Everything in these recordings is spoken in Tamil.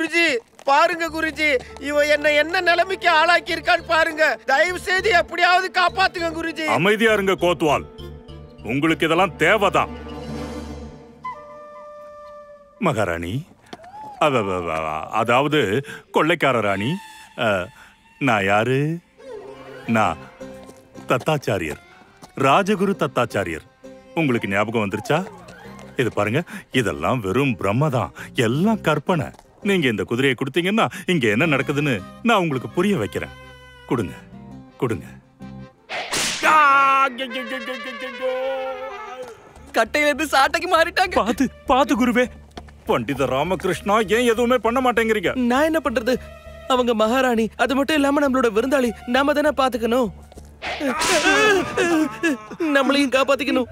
குருஜி பாருங்க குருஜி, இவ என்ன நிலைமைக்கு ஆளாக்கி இருக்கான்னு பாருங்க. தயவு செய்து எப்படியாவது காப்பாத்துங்க குருஜி. அமைதியா இருங்க கோத்வால், உங்களுக்கு இதெல்லாம் தேவைதான். மகாராணி, அதாவது கொள்ளைக்கார ராணி, நான் யாரு? நான் தத்தாச்சாரியர், ராஜகுரு தத்தாச்சாரியர். உங்களுக்கு ஞாபகம் வந்துருச்சா? இது பாருங்க, இதெல்லாம் வெறும் பிரம்மதான், எல்லாம் கற்பனை. நீங்க இந்த குதிரையை கொடுத்தீங்கன்னா இங்க என்ன நடக்குதுன்னு நான் உங்களுக்கு புரிய வைக்கிறேன். கொடுங்க கொடுங்க. கட்டையில இருந்து சாட்டைக்கு மாறிட்டாங்க. பாத்து பாத்து குருவே. பண்டித ராமகிருஷ்ணா, ஏன் எதுவுமே பண்ண மாட்டேங்கிறீங்க? நான் என்ன பண்றது? அவங்க மகாராணி, அது மட்டும் இல்லாம நம்மளோட விருந்தாளி, நாம தானே பாத்துக்கணும். நம்மளையும் காப்பாத்திக்கணும்.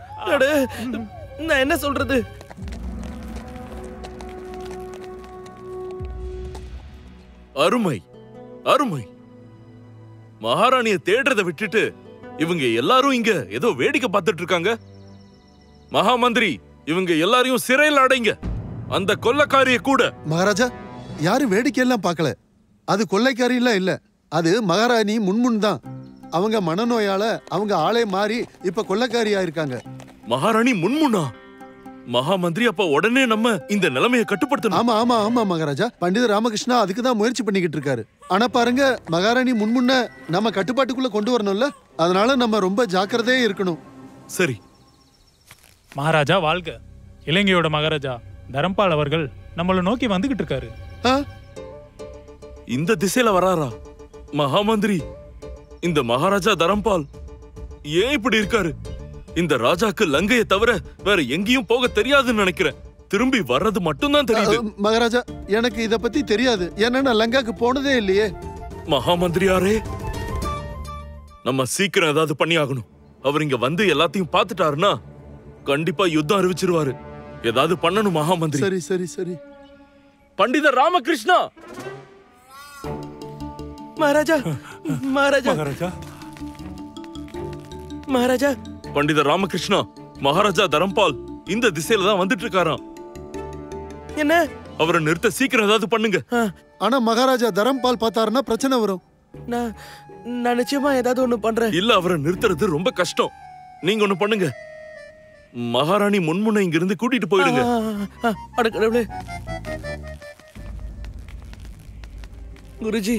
நான் என்ன சொல்றது? அருமை அருமை. மகாராணியை தேடுறதை விட்டுட்டு இவங்க எல்லாரும் இங்க ஏதோ வேடிக்கை பார்த்துட்டு இருக்காங்க. மகா மந்திரி, இவங்க எல்லாரையும் சிறையில் அடைங்க. அந்த கொள்ளைக்காரிய கூட. மகாராஜா, யாரும் வேடிக்கை எல்லாம் பார்க்கல. அது கொள்ளைக்காரி எல்லாம் இல்ல, அது மகாராணி முன்முன் தான். அவங்க மனநோயால அவங்க ஆளே மாறி இப்ப கொள்ளைக்காரியா இருக்காங்க. மகாராணி முன்முன்னா? மகா மந்திரி, அப்ப உடனே நம்ம இந்த நிலைமையை கட்டுப்படுத்தணும். ஆமா ஆமா ஆமா மகாராஜா, பண்டித ராமகிருஷ்ணா அதுக்கு தான் முயற்சி பண்ணிக்கிட்டு இருக்காரு. ஆனா பாருங்க, மகாராணி முன்முன்ன நம்ம கட்டுப்பாட்டுக்குள்ள கொண்டு வரணும்ல, அதனால நம்ம ரொம்ப ஜாக்கிரதையா இருக்கணும். சரி மகாராஜா வாழ்க. இலங்கையோட மகாராஜா தரம்பால் அவர்கள் நம்மள நோக்கி வந்துகிட்டு இருக்காரு. இந்த திசையில வராரா? மகா மந்திரி, இந்த மகாராஜா தரம்பால் ஏன் இப்படி இருக்காரு? இந்த ராஜாக்கு லங்கையை தவிர வேற எங்கேயும் போக தெரியாதுன்னு நினைக்கிறேன். திரும்பி வர்றது மட்டும்தான் தெரியுது. மகாராஜா, எனக்கு இத பத்தி தெரியாது. ஏன்னா நான் லங்காக்கு போனதே இல்லையே. மகா மந்திரியாரே, நம்ம சீக்கிரம் ஏதாவது பண்ணி ஆகணும். அவர் இங்க வந்து எல்லாத்தையும் பார்த்துட்டாருன்னா கண்டிப்பா யுத்தம் அறிவிச்சிருவாரு. ஏதாவது பண்ணணும் மகா மந்திரி. சரி சரி சரி. பண்டித ராமகிருஷ்ணா. மகாராஜா மகாராஜா மகாராஜா மகாராஜா. பண்டித ராமகிருஷ்ணா, மகாராஜா தரம்பால் இந்த திசையில தான் வந்துட்டு இருக்காராம். என்ன? அவரை நிறுத்த சீக்கிரம் ஏதாவது பண்ணுங்க. ஆனா மகாராஜா தரம்பால் பார்த்தாருன்னா பிரச்சனை வரும். நான் நிச்சயமா ஏதாவது ஒண்ணு பண்றேன். இல்ல, அவரை நிறுத்துறது ரொம்ப கஷ்டம். நீங்க ஒண்ணு பண்ணுங்க, மகாராணி முன்முனை இங்க இருந்து கூட்டிட்டு போயிடுங்க. கடவுளே. குருஜி,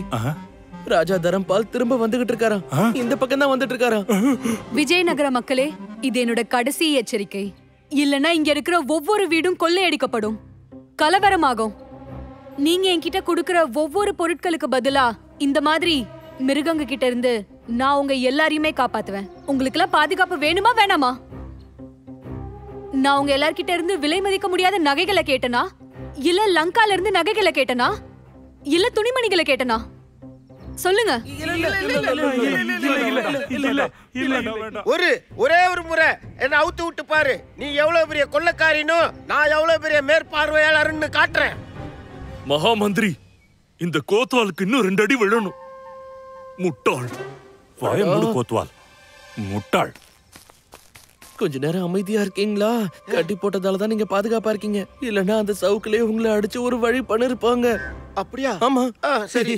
ராஜா தரம்பால் திரும்ப வந்துகிட்டு இருக்காராம். இந்த பக்கம் தான் வந்துட்டு இருக்காராம். விஜயநகர மக்களே, இது என்னோட கடைசி எச்சரிக்கை. இல்லனா இங்க இருக்கிற ஒவ்வொரு வீடும் கொள்ளையடிக்கப்படும், கலவரமாகும். நீங்க என்கிட்ட கொடுக்கிற ஒவ்வொரு பொருட்களுக்கு பதிலா இந்த மாதிரி மிருகங்க கிட்ட இருந்து நான் உங்க எல்லாரையுமே காப்பாத்துவேன். உங்களுக்கு எல்லாம் பாதுகாப்பு வேணுமா வேணாமா? நான் உங்க எல்லார்கிட்ட இருந்து விலை மதிக்க முடியாத நகைகளை கேட்டனா, இல்ல லங்கால இருந்து நகைகளை கேட்டனா, இல்ல துணிமணிகளை கேட்டனா? சொல்லுங்க. ஒரே ஒரு முறை என்ன அவுத்து விட்டு பாரு. நீ எவ்வளவு பெரிய கொள்ளைக்காரினோ நான் எவ்வளவு பெரிய மேற்பார்வையாளர்னு காட்டுறேன். மகா மந்திரி, இந்த கோத்வாலுக்கு இன்னும் 2 அடி விழணும். முட்டாள். வாய மூடு கோத்வால், முட்டாள். கொஞ்ச நேரம் அமைதியா இருக்கீங்களா? கட்டி போட்டதாலதான் நீங்க பாதுகாப்பா இருக்கீங்க. இல்லன்னா அந்த சவுக்குலயே உங்களை அடிச்சு ஒரு வழி பண்ணிருப்பாங்க. அப்படியா? ஆமா. சரி.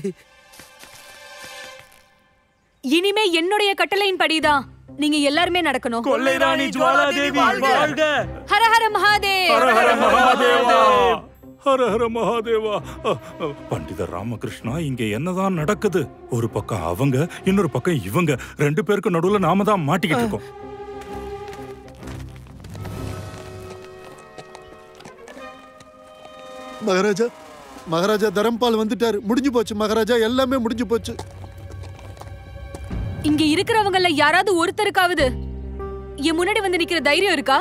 இனிமே என்னுடைய கட்டளையின் படிதான் நீங்க எல்லாருமே நடக்கணும். கொள்ளை ராணி ஜுவாலாதேவி வாழ்க. ஹர ஹர மகாதேவ். ஹர ஹர மகாதேவா. ஹர ஹர மகாதேவா. பண்டித ராமகிருஷ்ணா, இங்க என்னதான் நடக்குது? ஒரு பக்கம் அவங்க, இன்னொரு பக்கம் இவங்க. 2 பேருக்கு நடுவுல நாம தான் மாட்டிக்கிட்டு இருக்கோம். மகாராஜா, மகாராஜா தரம்பால் வந்துட்டாரு. முடிஞ்சு போச்சு மகாராஜா, எல்லாமே முடிஞ்சு போச்சு. இங்க இருக்கிறவங்கள யாராவது ஒருத்தருக்காவது என் முன்னாடி வந்து நிக்கிற தைரியம் இருக்கா?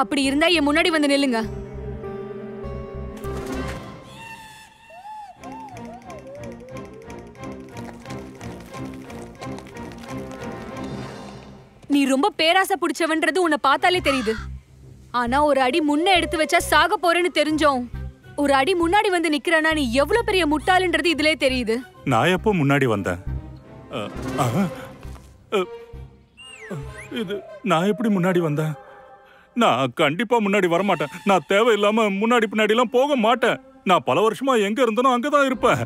அப்படி இருந்தா என் முன்னாடி வந்து நில்லுங்க. நீ ரொம்ப பேராசை பிடிச்சவன்றது உன்னை பார்த்தாலே தெரியுது. ஆனா ஒரு அடி முன்ன எடுத்து வச்சா சாக போறேன்னு தெரிஞ்சோம். ஒரு அடி முன்னாடி வந்து நிக்கிறனா நீ எவ்வளவு பெரிய முட்டாள்ன்றது இதுலயே தெரியுது. நான் எப்போ முன்னாடி வந்தேன்? இது நான் எப்படி முன்னாடி வந்தேன்? நான் கண்டிப்பா முன்னாடி வரமாட்டேன். நான் தேவையில்லாம முன்னாடி பின்னாடி எல்லாம் போக மாட்டேன். நான் பல வருஷமா எங்க இருந்தனோ அங்கதான் இருப்பேன்.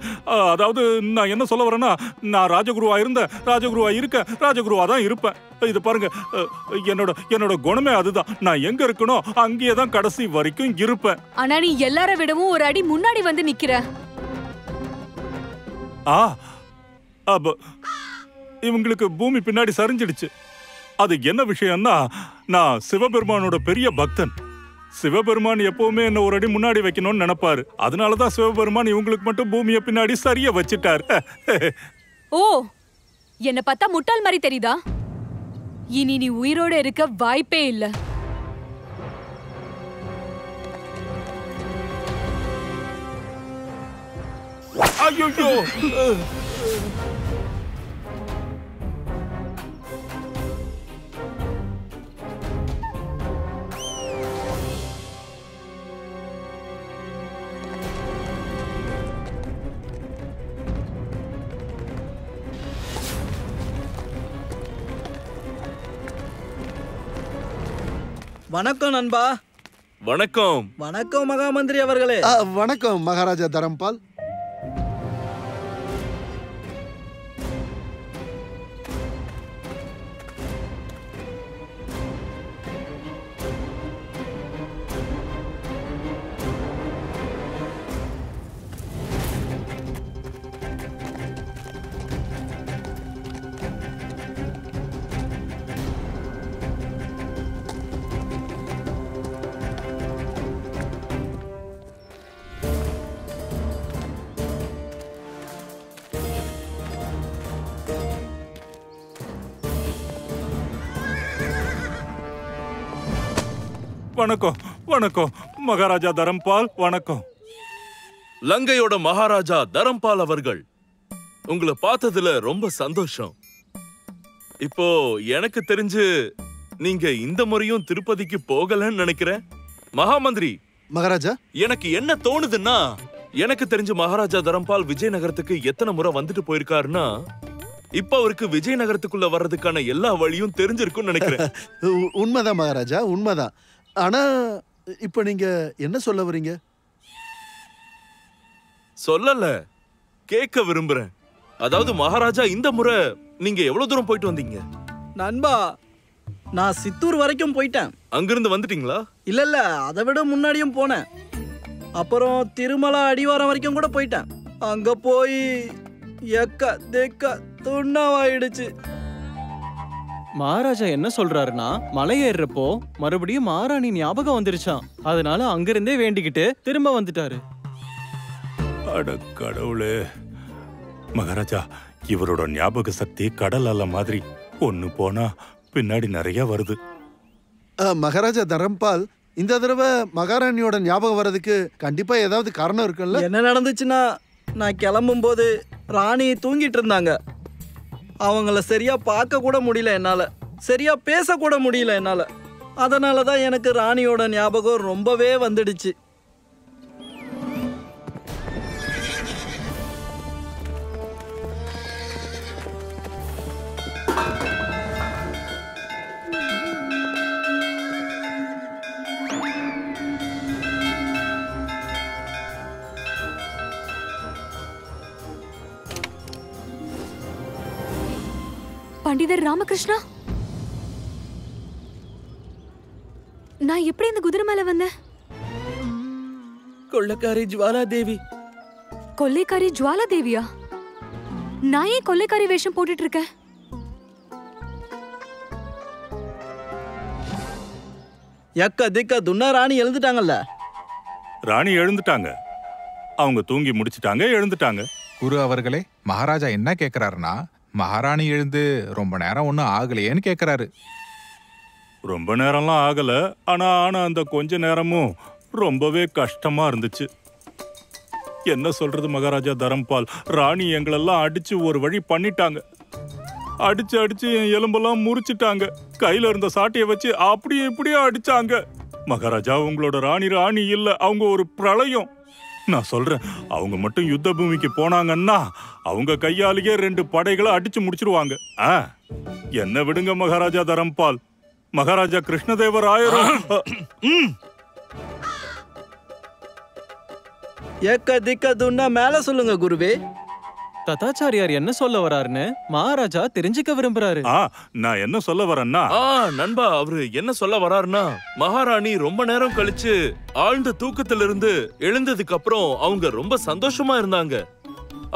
அதாவது நான் என்ன சொல்ல வரேன்னா, நான் ராஜகுருவா இருந்தேன், ராஜகுருவா இருக்கேன், ராஜகுருவா தான் இருப்பேன். இது பாருங்க, என்னோட குணமே அதுதான். நான் எங்க இருக்கனோ அங்கேயே தான் கடைசி வரைக்கும் இருப்பேன். ஆனா நீ எல்லார விடவும் ஒரு அடி முன்னாடி வந்து நிக்கிற. இவங்களுக்கு பூமி பின்னாடி சரிஞ்சிடுச்சு. அது என்ன விஷயம்னா, நான் சிவபெருமானோட பெரிய பக்தன். சிவபெருமான் எப்பவுமே என்ன ஒரு அடி முன்னாடி வைக்கணும்னு நினைப்பாரு. அதனாலதான் சிவபெருமான் இவங்களுக்கு மட்டும் பூமியை பின்னாடி சரியா வச்சிட்டார். ஓ, என்ன பார்த்தா முட்டாள் மாதிரி தெரியுதா? இனி நீ உயிரோட இருக்க வாய்ப்பே இல்ல. ஐயோ, வணக்கம் நண்பா. வணக்கம். வணக்கம் மகாமந்திரி அவர்களே. வணக்கம் மகாராஜா தரம்பால். வணக்கம் வணக்கம் மகாராஜா தரம்பால். வணக்கம். லங்கையோட மகாராஜா தரம்பால் அவர்கள், உங்களை பார்த்ததுல ரொம்ப சந்தோஷம். இப்போ எனக்கு தெரிஞ்சு நீங்க இந்த முறையும் திருப்பதிக்கு போகலன்னு நினைக்கிறேன். மகாமந்திரி மகாராஜா, எனக்கு என்ன தோணுதுன்னா, எனக்கு தெரிஞ்ச மகாராஜா தரம்பால் விஜயநகரத்துக்கு எத்தனை முறை வந்துட்டு போயிருக்காருன்னா, இப்ப அவருக்கு விஜயநகரத்துக்குள்ள வர்றதுக்கான எல்லா வழியும் தெரிஞ்சிருக்கும்னு நினைக்கிறேன். உண்மைதான் மகாராஜா, உண்மைதான். ஆனா இப்ப நீங்க என்ன சொல்ல வரீங்க? சொல்லல, கேட்க விரும்புறேன். அதாவது மகாராஜா, இந்த முறை நீங்க எவ்வளவு தூரம் போயிட்டு வந்தீங்க? நண்பா, நான் சித்தூர் வரைக்கும் போயிட்டேன். அங்கிருந்து வந்துட்டீங்களா? இல்ல, அதை விட முன்னாடியும் போனேன். அப்புறம் திருமலா அடிவாரம் வரைக்கும் கூட போயிட்டேன். அங்க போய் எக்க தெக்க துண்ணாவாயிடுச்சு. மகாராஜா என்ன சொல்றாருன்னா, மலை ஏறுறப்போ மறுபடியும் மகாராணி ஞாபகம் வந்துருச்சான். அதனால அங்கிருந்தே வேண்டிக்கிட்டு திரும்ப வந்துட்டாரு. அட கடவுளே மகாராஜா, இவரோட ஞாபக சக்தி கடல் அலை மாதிரி. ஒண்ணு போனா பின்னாடி நிறைய வருது. மகாராஜா தரம்பால், இந்த தடவை மகாராணியோட ஞாபகம் வர்றதுக்கு கண்டிப்பா ஏதாவது காரணம் இருக்குல்ல? என்ன நடந்துச்சுன்னா, நான் கிளம்பும் போது ராணி தூங்கிட்டு இருந்தாங்க. அவங்கள சரியா பார்க்க கூட முடியல என்னால, சரியா பேச கூட முடியல என்னால. அதனாலதான் எனக்கு ராணியோட ஞாபகம் ரொம்பவே வந்துடுச்சு. பண்டிதர் ராமகிருஷ்ணா, நான் எப்படி இந்த குதிரை மேல வந்தேன்? கொள்ளைக்காரி ஜுவாலா தேவி. கொள்ளைக்காரி ஜுவாலா தேவியா? நான் ஏன் கொள்ளைக்காரி வேஷம் போட்டுட்டு இருக்கேன்? எக்க திக்க துண்ணா ராணி எழுந்துட்டாங்கல்ல. ராணி எழுந்துட்டாங்க. அவங்க தூங்கி முடிச்சிட்டாங்க, எழுந்துட்டாங்க. குரு அவர்களே, மகாராஜா என்ன கேக்குறாருன்னா, மகாராணி எழுந்து ரொம்ப நேரம் ஒன்னும் ஆகலையேன்னு கேக்குறாரு. ரொம்ப நேரம்லாம் ஆகல. ஆனா அந்த கொஞ்ச நேரமும் ரொம்பவே கஷ்டமா இருந்துச்சு. என்ன சொல்றது மகாராஜா தரம்பால், ராணி எங்களெல்லாம் அடிச்சு ஒரு வழி பண்ணிட்டாங்க. அடிச்சு என் எலும்பெல்லாம் முறிச்சிட்டாங்க. கையில இருந்த சாட்டையை வச்சு அப்படியே இப்படியே அடிச்சாங்க. மகாராஜா, உங்களோட ராணி இல்ல, அவங்க ஒரு பிரளயம். நான் சொல்றேன், அவங்க மட்டும் யுத்த பூமிக்கு போனாங்கன்னா அவங்க கையாலேயே 2 படைகளை அடிச்சு முடிச்சிருவாங்க. என்ன விடுங்க மகாராஜா தரம்பால். மகாராஜா கிருஷ்ணதேவராயரும் ஏக்க திக்க துன்னா மேல சொல்லுங்க குருவே. தத்தாச்சாரியார் என்ன சொல்ல வராருன்னு மகாராஜா தெரிஞ்சுக்க விரும்புறாரு. நான் என்ன சொல்ல வரேன்னா நண்பா, அவரு என்ன சொல்ல வராருன்னா, மகாராணி ரொம்ப நேரம் கழிச்சு ஆழ்ந்த தூக்கத்திலிருந்து எழுந்ததுக்கு அப்புறம் அவங்க ரொம்ப சந்தோஷமா இருந்தாங்க.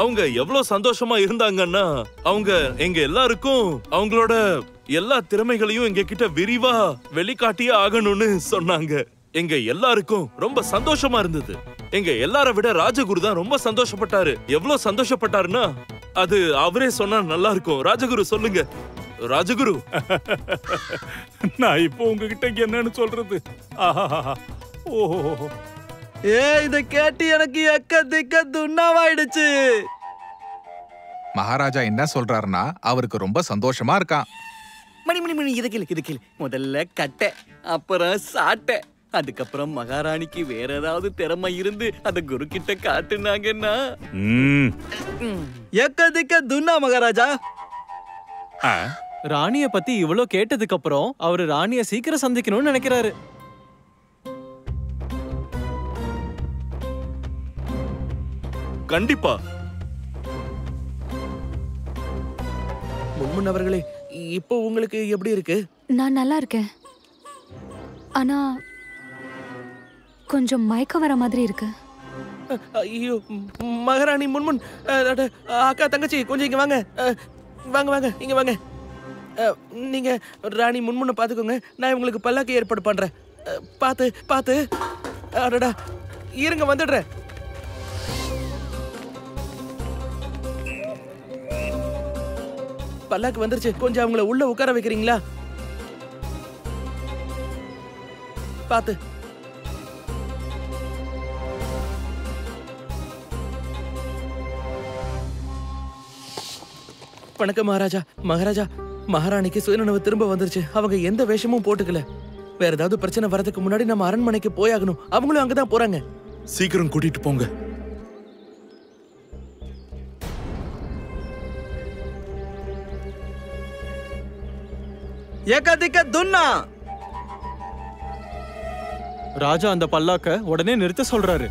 அவங்க எவ்வளவு சந்தோஷமா இருந்தாங்கன்னா, அவங்க எங்க எல்லாருக்கும் அவங்களோட எல்லா திறமைகளையும் எங்க கிட்ட விரிவா வெளிக்காட்டியே ஆகணும்னு சொன்னாங்க. எங்க எல்லாருக்கும் ரொம்ப சந்தோஷமா இருந்தது. எங்க எல்லார விட ராஜகுரு தான் ரொம்ப சந்தோஷப்பட்டாரு. எவ்வளவு சந்தோஷப்பட்டாருன்னா, அது அவரே சொன்னா நல்லா இருக்கும். ராஜகுரு சொல்லுங்க. ராஜகுரு, நான் இப்போ உங்ககிட்ட என்னன்னு சொல்றது? ஓஹோ, இத கேட்டு எனக்கு எக்க திக்க துன்னாவாயிடுச்சு. மகாராஜா என்ன சொல்றாருன்னா அவருக்கு ரொம்ப சந்தோஷமா இருக்கான். மணி மணி மணி இதை கேளு. முதல்ல கட்டை, அப்புறம் சாட்டை, அதுக்கப்புறம் மகாராணிக்கு வேற ஏதாவது திறமை இருந்து அந்த குரு கிட்ட காட்டுனாங்கன்னா எக்க திக்க துன்னா மகாராஜா. ராணிய பத்தி இவ்வளவு கேட்டதுக்கு அப்புறம் அவரு ராணிய சீக்கிரம் சந்திக்கணும்னு நினைக்கிறாரு. கண்டிப்பா. முன்முன் அவர்களே, இப்போ உங்களுக்கு எப்படி இருக்கு? நான் நல்லா இருக்கேன். ஆனா கொஞ்சம் மயக்கம் வர மாதிரி இருக்கு. ஐயோ, மகாராணி முன்முன், அக்கா தங்கச்சி கொஞ்சம் இங்க வாங்க. வாங்க இங்க வாங்க. நீங்க ராணி முன்முன்ன பாத்துக்கோங்க. நான் உங்களுக்கு பல்லாக்கு ஏற்பாடு பண்றேன். பாத்து. அடடா, இருங்க வந்துடுறேன். பல்லாக்கு வந்துருச்சு. கொஞ்சம் அவங்கள உள்ள உட்கார வைக்கிறீங்களா? பாத்து. வணக்கம் மகாராஜா. மகாராணிக்கு சுயநினைவு திரும்ப வந்துருச்சு. அவங்க எந்த வேஷமும் போட்டுக்கல. வேற ஏதாவது பிரச்சனை வரதுக்கு முன்னாடி நம்ம அரண்மனைக்கு போயாகணும். அவங்களும் அங்கதான் போறாங்க. சீக்கிரம் கூட்டிட்டு போங்க. ஏக்க திக்க துன்னா. ராஜா அந்த பல்லாக்க உடனே நிறுத்த சொல்றாரு.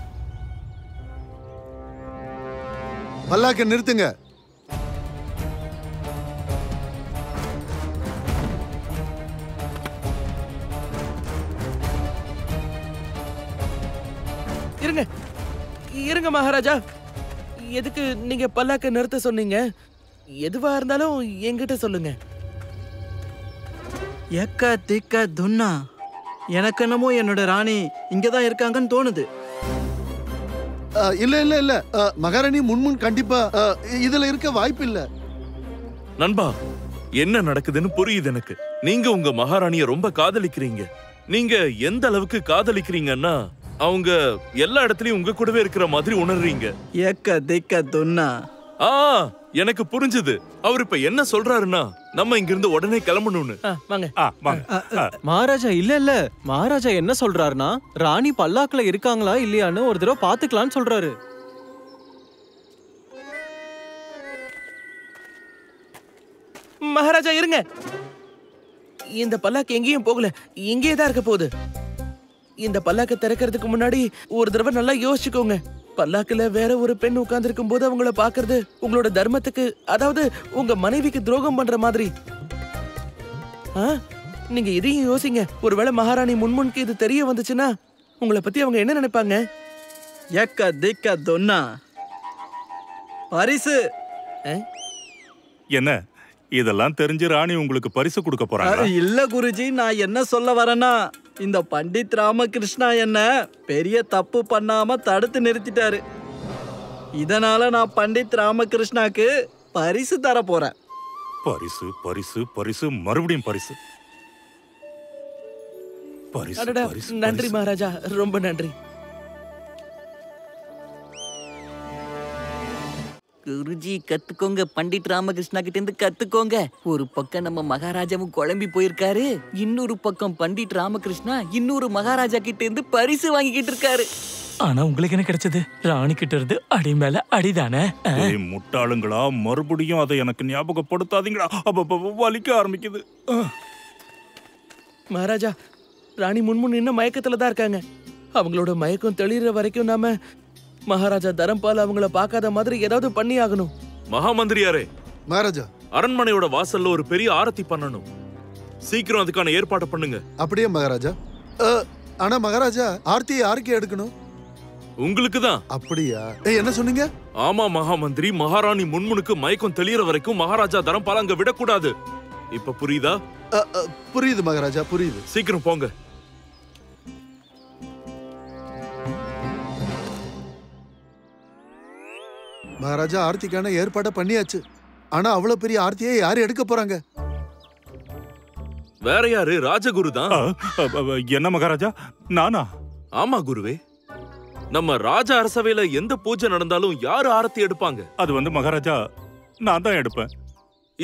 பல்லாக்க நிறுத்துங்க. இருங்க மகாராஜா. எதுக்கு நீங்க பல்லாக்க நிறுத்த சொன்னீங்க? எதுவா இருந்தாலும் என்கிட்ட சொல்லுங்க. எக்க திக்க துன்னா. எனக்கு என்னமோ என்னோட ராணி இங்கதான் இருக்காங்கன்னு தோணுது. இல்ல மகாராணி முன்முன் கண்டிப்பா இதுல இருக்க வாய்ப்பு இல்ல. நண்பா, என்ன நடக்குதுன்னு புரியுது எனக்கு. நீங்க உங்க மகாராணிய ரொம்ப காதலிக்கிறீங்க. நீங்க எந்த அளவுக்கு காதலிக்கிறீங்கன்னா, அவங்க எல்லா இடத்துலயும் உங்க கூடவே இருக்கிற மாதிரி உணர்றீங்க. ஏக்க திக்க துன்னா. எனக்கு புரிஞ்சது. அவர் இப்ப என்ன சொல்றாருன்னா, நம்ம இங்க இருந்து உடனே கிளம்பணும்னு. மகாராஜா இல்ல மகாராஜா என்ன சொல்றாருன்னா, ராணி பல்லாக்குல இருக்காங்களா இல்லையான்னு ஒரு தடவை பாத்துக்கலாம்னு சொல்றாரு. மகாராஜா இருங்க. இந்த பல்லாக்கு எங்கேயும் போகல, இங்கே தான் இருக்க போகுது. இந்த பல்லாக்க திறக்கிறதுக்கு முன்னாடி ஒரு தடவை நல்லா யோசிச்சுக்கோங்க. பல்லாக்குல வேற ஒரு பெண் உட்கார்ந்து இருக்கும் போது அவங்கள பாக்குறது உங்களோட தர்மத்துக்கு, அதாவது உங்க மனைவிக்கு துரோகம் பண்ற மாதிரி. நீங்க இதையும் யோசிங்க. ஒருவேளை மகாராணி முன்முன்க்கு இது தெரிய வந்துச்சுன்னா உங்களை பத்தி அவங்க என்ன நினைப்பாங்க? ஏக்க திக்க துன்னா. பரிசு என்ன? இதெல்லாம் தெரிஞ்சு ராணி உங்களுக்கு பரிசு கொடுக்க போறாங்க? இல்ல குருஜி, நான் என்ன சொல்ல வரேன்னா, இந்த பண்டித் ராமகிருஷ்ணா என்ன பெரிய தப்பு பண்ணாம தடுத்து நிறுத்திட்டாரு. இதனால நான் பண்டித் ராமகிருஷ்ணாக்கு பரிசு தர போறேன். பரிசு பரிசு பரிசு மறுபடியும் பரிசு. நன்றி மகாராஜா, ரொம்ப நன்றி. குருஜி கத்துக்கோங்க, பண்டிட் ராமகிருஷ்ணா கிட்ட இருந்து கத்துக்கோங்க. ஒரு பக்கம் நம்ம மகாராஜாவும் குழம்பி போயிருக்காரு, இன்னொரு பக்கம் பண்டிட் ராமகிருஷ்ணா இன்னொரு மகாராஜா கிட்ட இருந்து பரிசு வாங்கிக்கிட்டு இருக்காரு. ஆனா உங்களுக்கு என்ன கிடைச்சது? ராணி கிட்ட இருந்து அடி மேல அடிதானே. முட்டாளுங்களா, மறுபடியும் அதை எனக்கு ஞாபகப்படுத்தாதீங்களா, வலிக்க ஆரம்பிக்குது. மகாராஜா, ராணி முன்முன் இன்னும் மயக்கத்துல தான் இருக்காங்க. அவங்களோட மயக்கம் தெளிற வரைக்கும் நாம மகாராஜா தரம்பால் அவங்கள பார்க்காத மாதிரி ஏதாவது பண்ணி ஆகணும். மகாமந்திரியாரே, மகாராஜா அரண்மனையோட வாசல்ல ஒரு பெரிய ஆரத்தி பண்ணணும். சீக்கிரம் அதுக்கான ஏற்பாடு பண்ணுங்க. அப்படியே மகாராஜா. ஆனா மகாராஜா, ஆர்த்தி யாருக்கு எடுக்கணும்? உங்களுக்கு தான். அப்படியா? என்ன சொன்னீங்க? ஆமா மகாமந்திரி, மகாராணி முன்முனுக்கு மயக்கம் தெளியற வரைக்கும் மகாராஜா தரம்பால் அங்க விடக்கூடாது. இப்ப புரியுதா? புரியுது மகாராஜா, புரியுது. சீக்கிரம் போங்க. மகாராஜா, ஆர்த்திக்கான ஏற்பாட பண்ணியாச்சு. ஆனா அவ்வளவு பெரிய ஆர்த்தியை யாரு எடுக்க போறாங்க? வேற யாரு? ராஜகுரு தான். என்ன மகாராஜா, நானா? ஆமா குருவே. நம்ம ராஜ அரசவையில எந்த பூஜை நடந்தாலும் யாரு ஆரத்தி எடுப்பாங்க? அது வந்து மகாராஜா, நான் தான் எடுப்பேன்.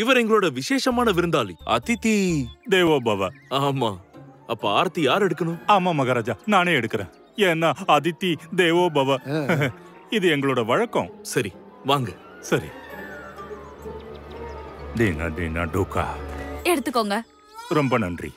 இவர் எங்களோட விசேஷமான விருந்தாளி, அதிதி தேவோ பவ. ஆமா, அப்ப ஆரத்தி யார் எடுக்கணும்? ஆமா மகாராஜா, நானே எடுக்கிறேன். ஏன்னா அதிதி தேவோ பவ, இது எங்களோட வழக்கம். சரி வாங்க. சரி. தீனா தீனா டூகா எடுத்துக்கோங்க. ரொம்ப நன்றி.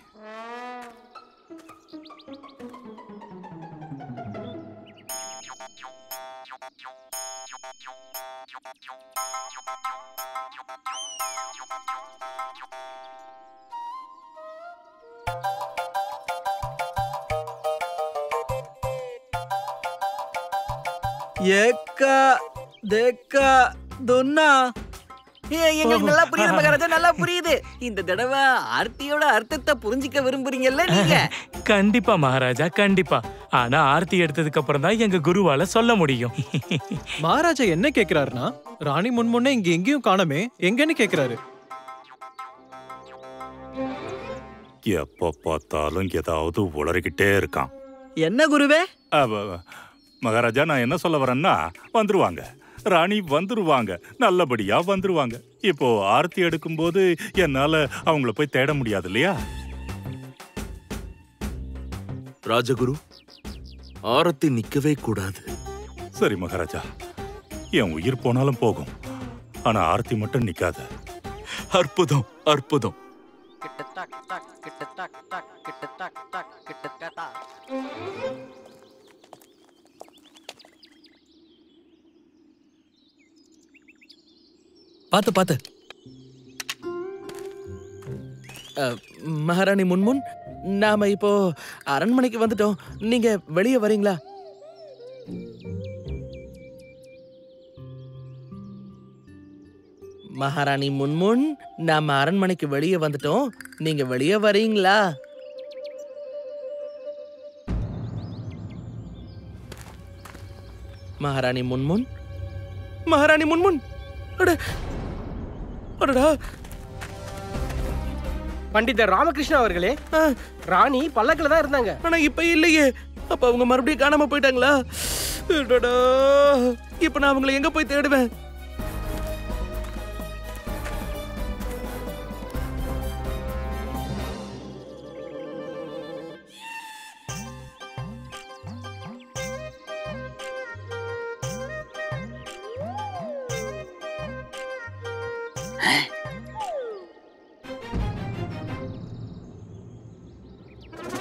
ஏக்கா தேக்கா துன்னா. எங்களுக்கு நல்லா புரியுது மகாராஜா, நல்லா புரியுது. இந்த தடவை ஆர்த்தியோட அர்த்தத்தை புரிஞ்சுக்க விரும்புறீங்கல்ல நீங்க? கண்டிப்பா மகாராஜா, கண்டிப்பா. ஆனா ஆர்த்தி எடுத்ததுக்கு அப்புறம் தான் எங்க குருவால சொல்ல முடியும். மகாராஜா என்ன கேக்குறாருன்னா, ராணி முன்முன்னே இங்க எங்கேயும் காணமே, எங்கன்னு கேக்குறாரு. எப்ப பார்த்தாலும் ஏதாவது உளறிக்கிட்டே இருக்கான். என்ன குருவே? மகாராஜா, நான் என்ன சொல்ல வரேன்னா, வந்துருவாங்க, ராணி வந்துருவாங்க, நல்லபடியா வந்துருவாங்க. இப்போ ஆர்த்தி எடுக்கும்போது என்னால அவங்கள போய் தேட முடியாது இல்லையா? ராஜகுரு, ஆரத்தி நிக்கவே கூடாது. சரி மகாராஜா, என் உயிர் போனாலும் போகும், ஆனா ஆர்த்தி மட்டும் நிக்காத. அற்புதம், அற்புதம். பாத்து பாத்து. மகாராணி முன்முன், நாம இப்போ அரண்மனைக்கு வந்துட்டோம். நீங்க வெளியே வரீங்களா? மகாராணி முன்முன், நாம அரண்மனைக்கு வெளியே வந்துட்டோம். நீங்க வெளியே வரீங்களா? மகாராணி முன்முன், மகாராணி முன்முன். பண்டிதர் ராமகிருஷ்ணா அவர்களே, ராணி பல்லக்கில தான் இருந்தாங்க. ஆனா இப்ப இல்லையே. அப்ப அவங்க மறுபடியும் காணாம போயிட்டாங்களா? இப்ப நான் அவங்களை எங்க போய் தேடுவேன்?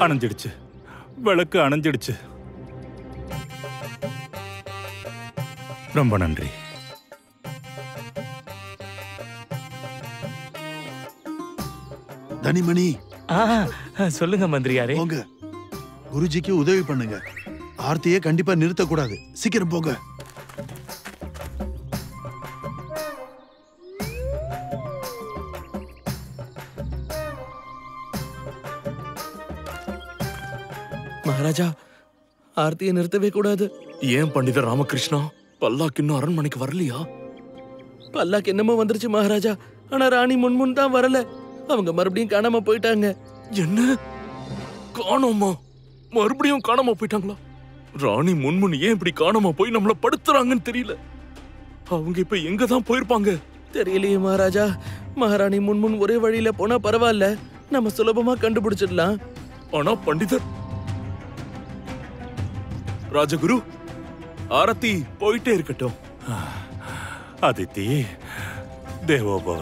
அணைஞ்சிடுச்சு, விளக்கு அணைஞ்சிடுச்சு. ரொம்ப நன்றி. தனிமணி, சொல்லுங்க மந்திரியாரே. போங்க, குருஜிக்கு உதவி பண்ணுங்க. ஆர்த்தியை கண்டிப்பா நிறுத்த கூடாது. சீக்கிரம் போங்க. மகாராஜா, ஆர்த்தியை நிறுத்தவே கூடாது. ஏன் பண்டிதர் ராமகிருஷ்ணா, பல்லாக்கு இன்னும் அரண்மனைக்கு வரலையா? பல்லாக்கு என்னமோ வந்துருச்சு மகாராஜா, ஆனா ராணி முன்முன் தான் வரல. அவங்க மறுபடியும் காணாம போயிட்டாங்க. என்ன, காணோமா? மறுபடியும் காணாம போயிட்டாங்களா? ராணி முன்முன் ஏன் இப்படி காணாம போய் நம்மள படுத்துறாங்கன்னு தெரியல. அவங்க இப்ப எங்க தான் போயிருப்பாங்க? தெரியலையே மகாராஜா. மகாராணி முன்முன் ஒரே வழியில போனா பரவாயில்ல, நம்ம சுலபமா கண்டுபிடிச்சிடலாம். ஆனா பண்டிதர் ராஜகுரு, ஆரத்தி போயிட்டே இருக்கட்டும். அதித்தி தேவோபவ.